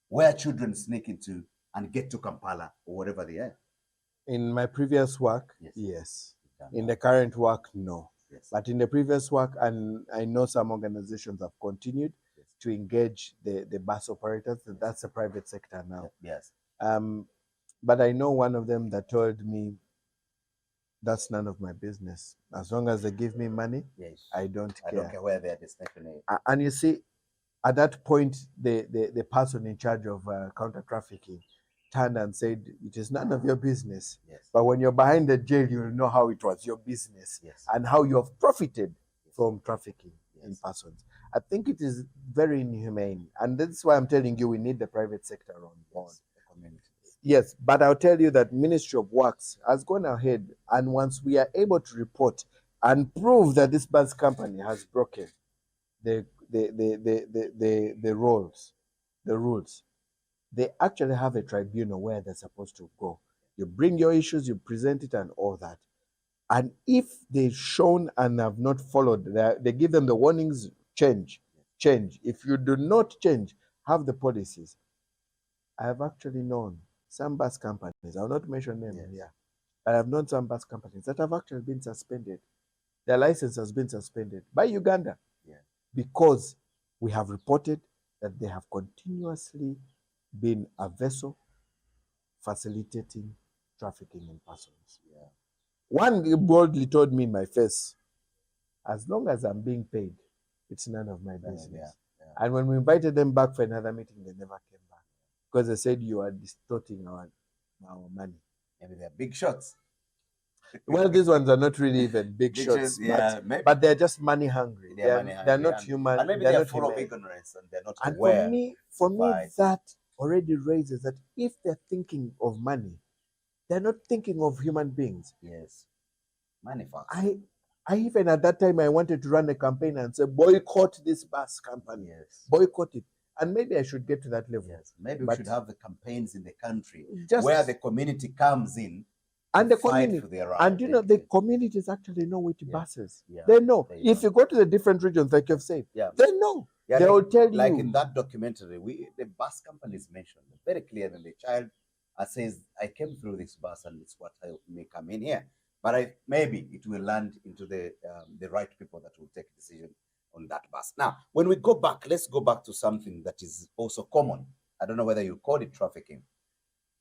where children sneak into and get to Kampala or wherever they are. In my previous work, Yes. yes. Done In that. the current work, no. Yes. But in the previous work, and I know some organizations have continued Yes. to engage the bus operators. That's the private sector now. Yes. But I know one of them that told me, that's none of my business. As long as they give me money, Yes. I don't care. I don't care where their destination is. And you see, at that point, the person in charge of counter trafficking turned and said, it is none of your business. Yes. But when you're behind the jail, you'll know how it was your business. Yes. And how you have profited from trafficking in Yes. persons. I think it is very inhumane. And that's why I'm telling you, we need the private sector on board. Yes. The community. Yes, but I'll tell you that Ministry of Works has gone ahead, and once we are able to report and prove that this bus company has broken the rules, they actually have a tribunal where they're supposed to go. You bring your issues, you present it, and all that. And if they've shown and have not followed, they give them the warnings, change. If you do not change, have the policies. I have actually known some bus companies, I'll not mention them here, but I've known some bus companies that have actually been suspended. Their license has been suspended by Uganda because we have reported that they have continuously been a vessel facilitating trafficking in persons. One boldly told me in my face, as long as I'm being paid, it's none of my business. And when we invited them back for another meeting, they never came back because they said you are distorting our money. Maybe they're big shots. Well, these ones are not really even big shots, but they're just money hungry. They're not human. And maybe they're full of ignorance and they're not aware. And for me, that already raises that if they're thinking of money, they're not thinking of human beings. Yes. Money first. I even at that time I wanted to run a campaign and say boycott this bus company. Yes. Boycott it. And maybe I should get to that level. Yes. Maybe we should have the campaigns in the country where the community comes in and the community for their and the communities actually know which buses. They know. If you go to the different regions, like you've said, they know. They will tell you. Like in that documentary, the bus companies mentioned very clearly. The child says, I came through this bus and it's what I may come in here. But maybe it will land into the right people that will take a decision on that bus. Now, when we go back, let's go back to something that is also common. I don't know whether you call it trafficking.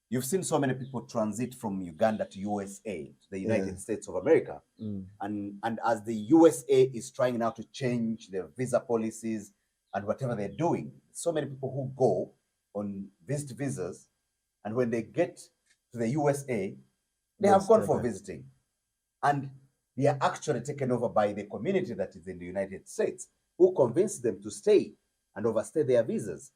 You've seen so many people transit from Uganda to USA, to the United States of America. And as the USA is trying now to change their visa policies and whatever they're doing, so many people who go on visit visas, and when they get to the USA, they have gone for visiting. And they are actually taken over by the community that is in the United States, who convince them to stay and overstay their visas.